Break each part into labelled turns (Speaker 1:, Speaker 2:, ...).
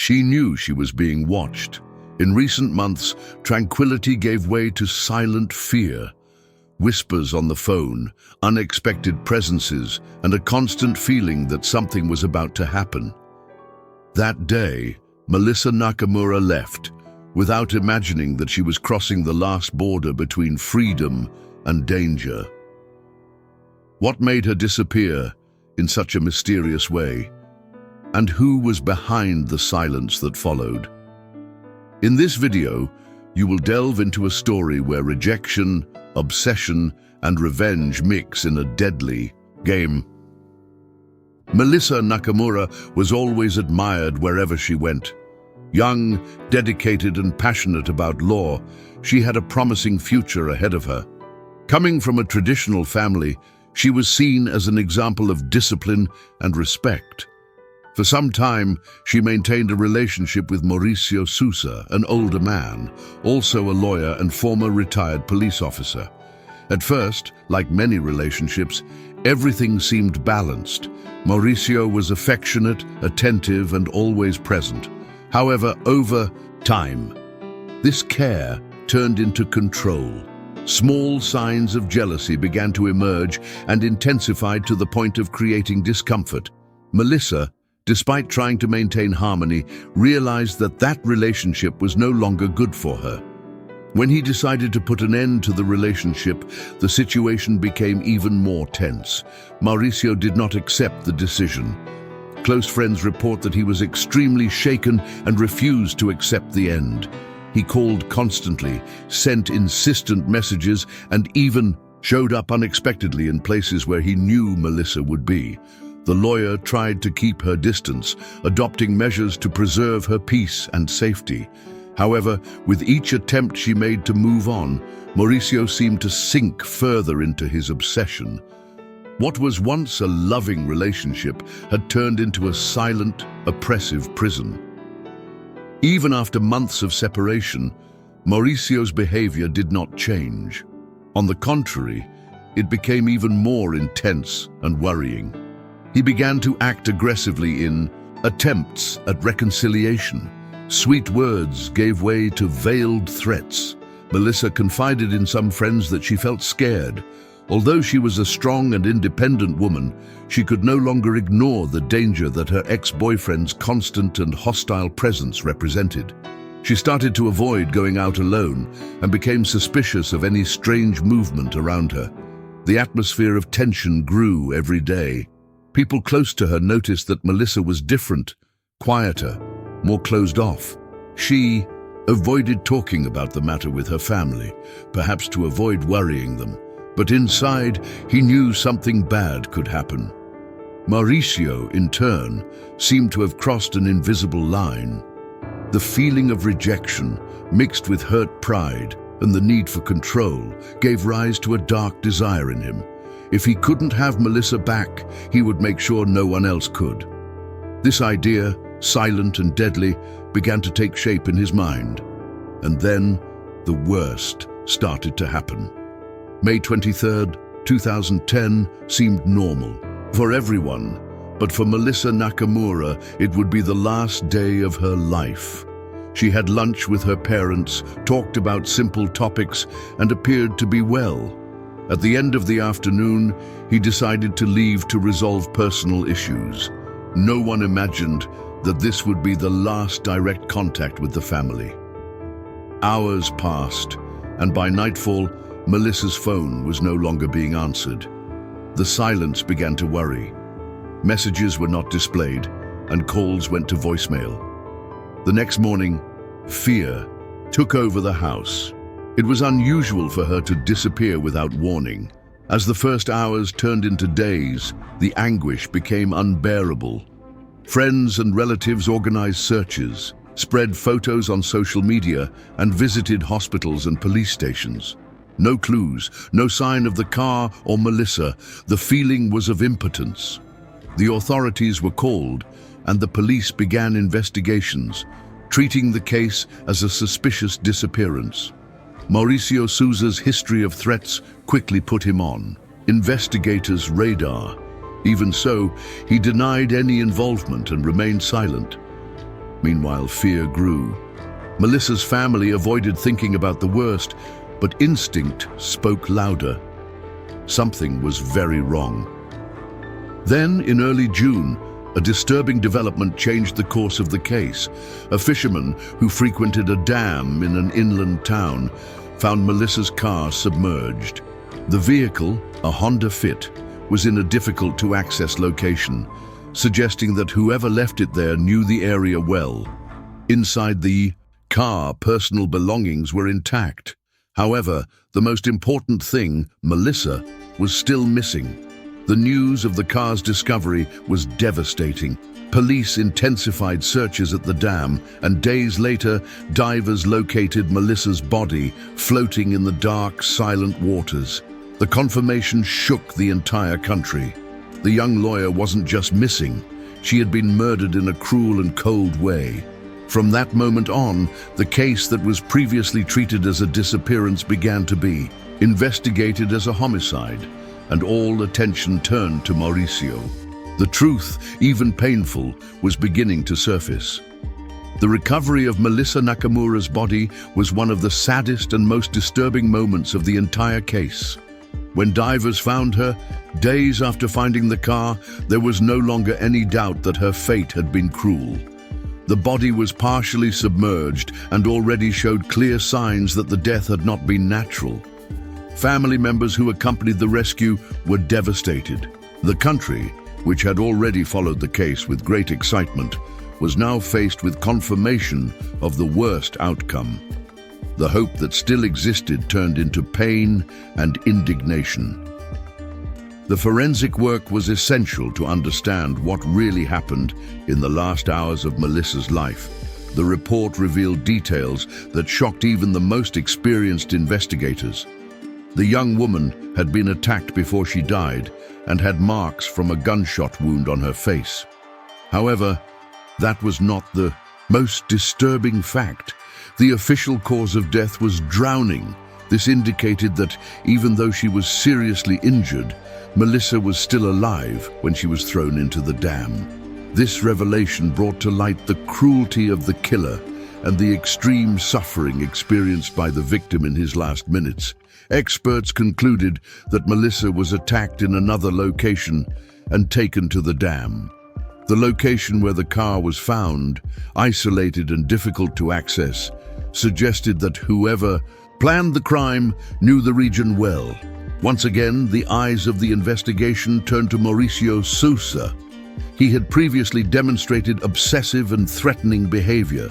Speaker 1: she knew she was being watched. In recent months, tranquility gave way to silent fear. Whispers on the phone, unexpected presences, and a constant feeling that something was about to happen. That day, Melissa Nakamura left, without imagining that she was crossing the last border between freedom and danger. What made her disappear in such a mysterious way? And who was behind the silence that followed? In this video, you will delve into a story where rejection, obsession, and revenge mix in a deadly game. Melissa Nakamura was always admired wherever she went. Young, dedicated, and passionate about law, she had a promising future ahead of her. Coming from a traditional family, she was seen as an example of discipline and respect. For some time, she maintained a relationship with Maurício Souza, an older man, also a lawyer and former retired police officer. At first, like many relationships, everything seemed balanced. Maurício was affectionate, attentive, and always present. However, over time, this care turned into control. Small signs of jealousy began to emerge and intensified to the point of creating discomfort. Melissa, despite trying to maintain harmony, realized that that relationship was no longer good for her. When he decided to put an end to the relationship, the situation became even more tense. Maurício did not accept the decision. Close friends report that he was extremely shaken and refused to accept the end. He called constantly, sent insistent messages, and even showed up unexpectedly in places where he knew Melissa would be. The lawyer tried to keep her distance, adopting measures to preserve her peace and safety. However, with each attempt she made to move on, Maurício seemed to sink further into his obsession. What was once a loving relationship had turned into a silent, oppressive prison. Even after months of separation, Maurício's behavior did not change. On the contrary, it became even more intense and worrying. He began to act aggressively in attempts at reconciliation. Sweet words gave way to veiled threats. Melissa confided in some friends that she felt scared. Although she was a strong and independent woman, she could no longer ignore the danger that her ex-boyfriend's constant and hostile presence represented. She started to avoid going out alone and became suspicious of any strange movement around her. The atmosphere of tension grew every day. People close to her noticed that Melissa was different, quieter, more closed off. She avoided talking about the matter with her family, perhaps to avoid worrying them. But inside, he knew something bad could happen. Maurício, in turn, seemed to have crossed an invisible line. The feeling of rejection, mixed with hurt pride and the need for control, gave rise to a dark desire in him. If he couldn't have Melissa back, he would make sure no one else could. This idea, silent and deadly, began to take shape in his mind. And then, the worst started to happen. May 23rd, 2010 seemed normal for everyone, but for Melissa Nakamura, it would be the last day of her life. She had lunch with her parents, talked about simple topics, and appeared to be well. At the end of the afternoon, he decided to leave to resolve personal issues. No one imagined that this would be the last direct contact with the family. Hours passed, and by nightfall, Melissa's phone was no longer being answered. The silence began to worry. Messages were not displayed, and calls went to voicemail. The next morning, fear took over the house. It was unusual for her to disappear without warning. As the first hours turned into days, the anguish became unbearable. Friends and relatives organized searches, spread photos on social media, and visited hospitals and police stations. No clues, no sign of the car or Melissa. The feeling was of impotence. The authorities were called, and the police began investigations, treating the case as a suspicious disappearance. Maurício Souza's history of threats quickly put him on investigators' radar. Even so, he denied any involvement and remained silent. Meanwhile, fear grew. Melissa's family avoided thinking about the worst, but instinct spoke louder. Something was very wrong. Then, in early June, a disturbing development changed the course of the case. A fisherman who frequented a dam in an inland town found Melissa's car submerged. The vehicle, a Honda Fit, was in a difficult-to-access location, suggesting that whoever left it there knew the area well. Inside the car, personal belongings were intact. However, the most important thing, Melissa, was still missing. The news of the car's discovery was devastating. Police intensified searches at the dam, and days later, divers located Melissa's body floating in the dark, silent waters. The confirmation shook the entire country. The young lawyer wasn't just missing, she had been murdered in a cruel and cold way. From that moment on, the case that was previously treated as a disappearance began to be investigated as a homicide, and all attention turned to Maurício. The truth, even painful, was beginning to surface. The recovery of Melissa Nakamura's body was one of the saddest and most disturbing moments of the entire case. When divers found her, days after finding the car, there was no longer any doubt that her fate had been cruel. The body was partially submerged and already showed clear signs that the death had not been natural. Family members who accompanied the rescue were devastated. The country, which had already followed the case with great excitement, was now faced with confirmation of the worst outcome. The hope that still existed turned into pain and indignation. The forensic work was essential to understand what really happened in the last hours of Melissa's life. The report revealed details that shocked even the most experienced investigators. The young woman had been attacked before she died and had marks from a gunshot wound on her face. However, that was not the most disturbing fact. The official cause of death was drowning. This indicated that even though she was seriously injured, Melissa was still alive when she was thrown into the dam. This revelation brought to light the cruelty of the killer and the extreme suffering experienced by the victim in his last minutes. Experts concluded that Melissa was attacked in another location and taken to the dam. The location where the car was found, isolated and difficult to access, suggested that whoever planned the crime knew the region well. Once again, the eyes of the investigation turned to Maurício Souza. He had previously demonstrated obsessive and threatening behavior.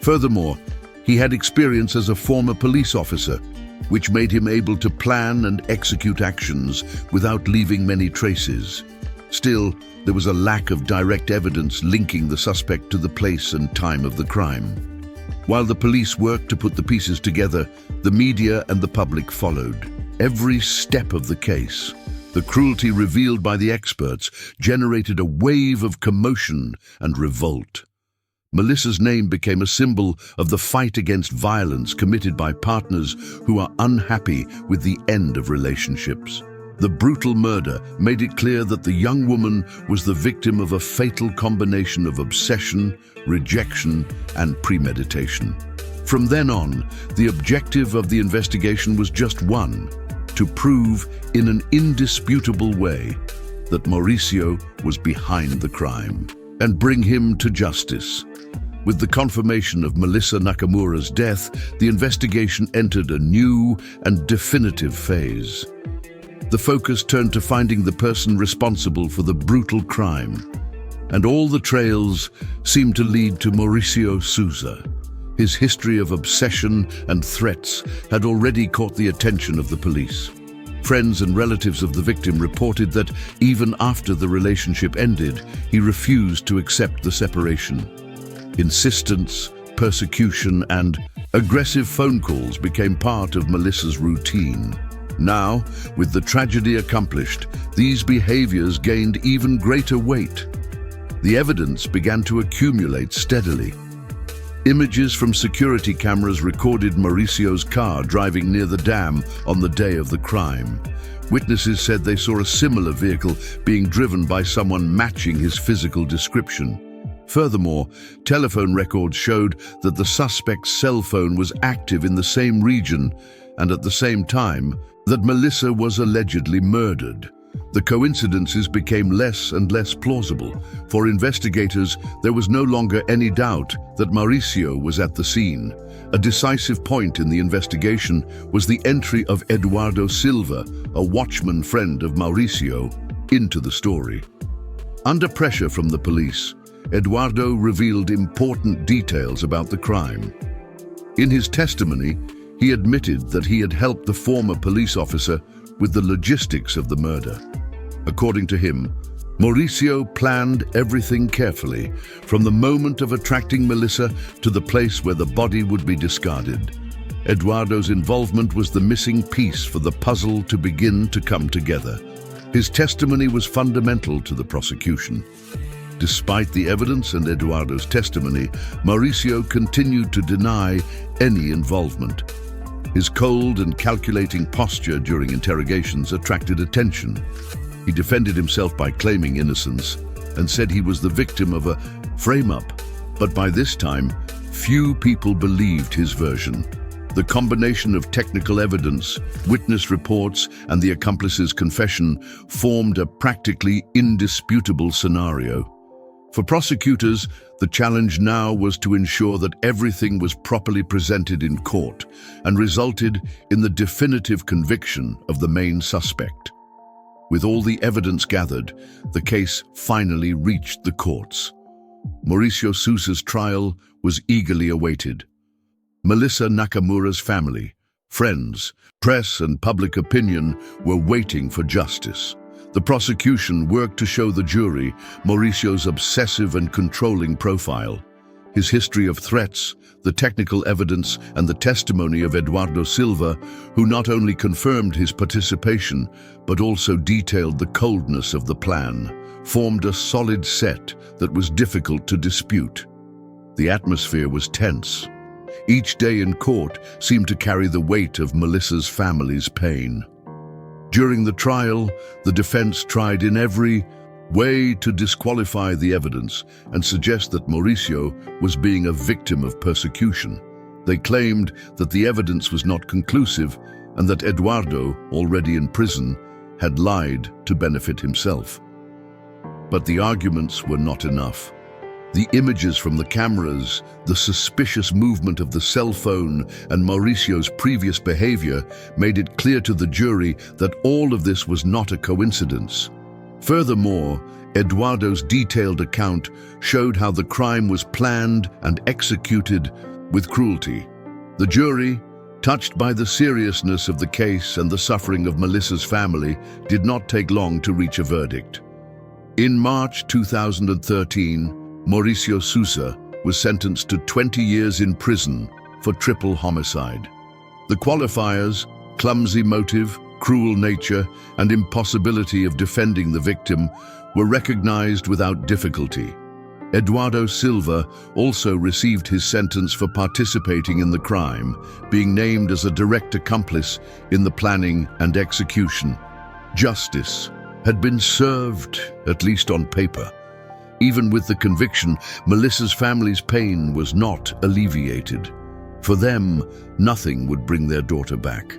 Speaker 1: Furthermore, he had experience as a former police officer, which made him able to plan and execute actions without leaving many traces. Still, there was a lack of direct evidence linking the suspect to the place and time of the crime. While the police worked to put the pieces together, the media and the public followed. Every step of the case, the cruelty revealed by the experts, generated a wave of commotion and revolt. Melissa's name became a symbol of the fight against violence committed by partners who are unhappy with the end of relationships. The brutal murder made it clear that the young woman was the victim of a fatal combination of obsession, rejection, and premeditation. From then on, the objective of the investigation was just one: to prove in an indisputable way that Maurício was behind the crime and bring him to justice. With the confirmation of Melissa Nakamura's death, the investigation entered a new and definitive phase. The focus turned to finding the person responsible for the brutal crime, and all the trails seemed to lead to Maurício Souza. His history of obsession and threats had already caught the attention of the police. Friends and relatives of the victim reported that even after the relationship ended, he refused to accept the separation. Insistence, persecution, and aggressive phone calls became part of Melissa's routine. Now, with the tragedy accomplished, these behaviors gained even greater weight. The evidence began to accumulate steadily. Images from security cameras recorded Maurício's car driving near the dam on the day of the crime. Witnesses said they saw a similar vehicle being driven by someone matching his physical description. Furthermore, telephone records showed that the suspect's cell phone was active in the same region and at the same time that Melissa was allegedly murdered. The coincidences became less and less plausible. For investigators, there was no longer any doubt that Maurício was at the scene. A decisive point in the investigation was the entry of Eduardo Silva, a watchman friend of Maurício, into the story. Under pressure from the police, Eduardo revealed important details about the crime. In his testimony, he admitted that he had helped the former police officer with the logistics of the murder. According to him, Maurício planned everything carefully, from the moment of attracting Melissa to the place where the body would be discarded. Eduardo's involvement was the missing piece for the puzzle to begin to come together. His testimony was fundamental to the prosecution. Despite the evidence and Eduardo's testimony, Maurício continued to deny any involvement. His cold and calculating posture during interrogations attracted attention. He defended himself by claiming innocence and said he was the victim of a frame-up. But by this time, few people believed his version. The combination of technical evidence, witness reports, and the accomplice's confession formed a practically indisputable scenario. For prosecutors, the challenge now was to ensure that everything was properly presented in court and resulted in the definitive conviction of the main suspect. With all the evidence gathered, the case finally reached the courts. Maurício Souza's trial was eagerly awaited. Melissa Nakamura's family, friends, press, and public opinion were waiting for justice. The prosecution worked to show the jury Maurício's obsessive and controlling profile. His history of threats, the technical evidence, and the testimony of Eduardo Silva, who not only confirmed his participation, but also detailed the coldness of the plan, formed a solid set that was difficult to dispute. The atmosphere was tense. Each day in court seemed to carry the weight of Melissa's family's pain. During the trial, the defense tried in every way to disqualify the evidence and suggest that Maurício was being a victim of persecution. They claimed that the evidence was not conclusive and that Eduardo, already in prison, had lied to benefit himself. But the arguments were not enough. The images from the cameras, the suspicious movement of the cell phone, and Maurício's previous behavior made it clear to the jury that all of this was not a coincidence. Furthermore, Eduardo's detailed account showed how the crime was planned and executed with cruelty. The jury, touched by the seriousness of the case and the suffering of Melissa's family, did not take long to reach a verdict. In March 2013, Maurício Souza was sentenced to 20 years in prison for triple homicide. The qualifiers, clumsy motive, cruel nature, and impossibility of defending the victim, were recognized without difficulty. Eduardo Silva also received his sentence for participating in the crime, being named as a direct accomplice in the planning and execution. Justice had been served, at least on paper. Even with the conviction, Melissa's family's pain was not alleviated. For them, nothing would bring their daughter back.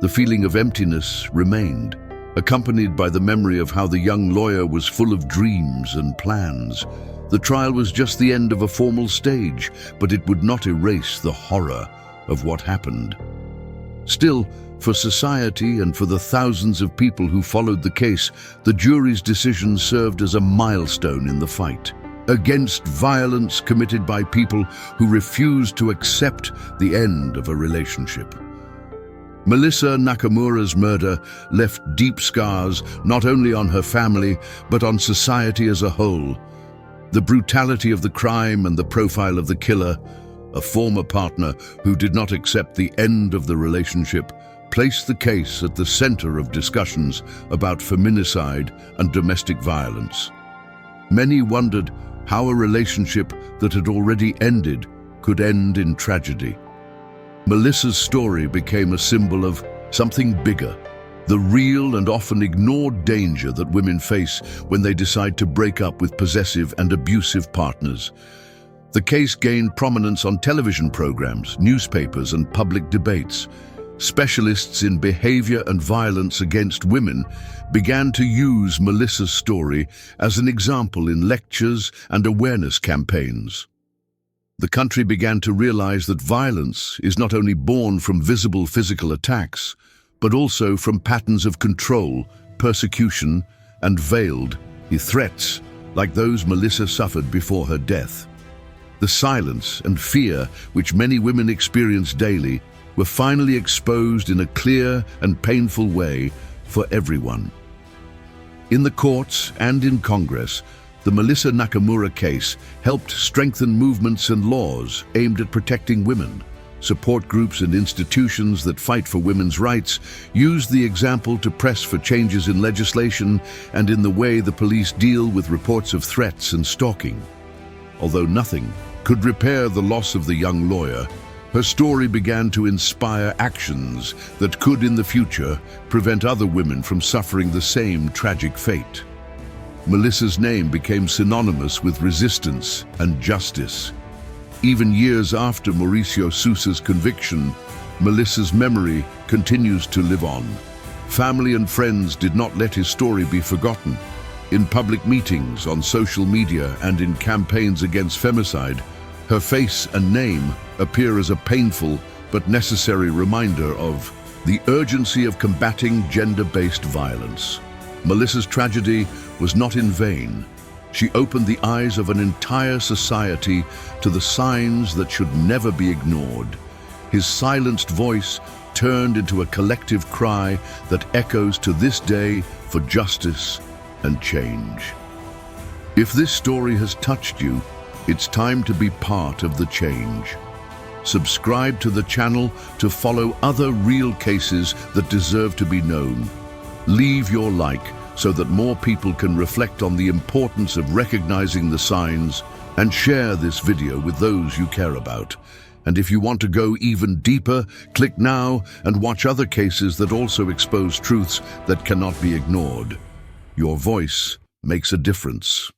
Speaker 1: The feeling of emptiness remained, accompanied by the memory of how the young lawyer was full of dreams and plans. The trial was just the end of a formal stage, but it would not erase the horror of what happened. Still, for society and for the thousands of people who followed the case, the jury's decision served as a milestone in the fight against violence committed by people who refused to accept the end of a relationship. Melissa Nakamura's murder left deep scars not only on her family, but on society as a whole. The brutality of the crime and the profile of the killer, a former partner who did not accept the end of the relationship, placed the case at the center of discussions about feminicide and domestic violence. Many wondered how a relationship that had already ended could end in tragedy. Melissa's story became a symbol of something bigger, the real and often ignored danger that women face when they decide to break up with possessive and abusive partners. The case gained prominence on television programs, newspapers, and public debates. Specialists in behavior and violence against women began to use Melissa's story as an example in lectures and awareness campaigns. The country began to realize that violence is not only born from visible physical attacks, but also from patterns of control, persecution, and veiled threats like those Melissa suffered before her death. The silence and fear which many women experience daily were finally exposed in a clear and painful way for everyone. In the courts and in Congress, the Melissa Nakamura case helped strengthen movements and laws aimed at protecting women. Support groups and institutions that fight for women's rights used the example to press for changes in legislation and in the way the police deal with reports of threats and stalking. Although nothing could repair the loss of the young lawyer, her story began to inspire actions that could, in the future, prevent other women from suffering the same tragic fate. Melissa's name became synonymous with resistance and justice. Even years after Maurício Souza's conviction, Melissa's memory continues to live on. Family and friends did not let his story be forgotten. In public meetings, on social media, and in campaigns against femicide, her face and name appear as a painful but necessary reminder of the urgency of combating gender-based violence. Melissa's tragedy was not in vain. She opened the eyes of an entire society to the signs that should never be ignored. His silenced voice turned into a collective cry that echoes to this day for justice and change. If this story has touched you, it's time to be part of the change. Subscribe to the channel to follow other real cases that deserve to be known. Leave your like so that more people can reflect on the importance of recognizing the signs, and share this video with those you care about. And if you want to go even deeper, click now and watch other cases that also expose truths that cannot be ignored. Your voice makes a difference.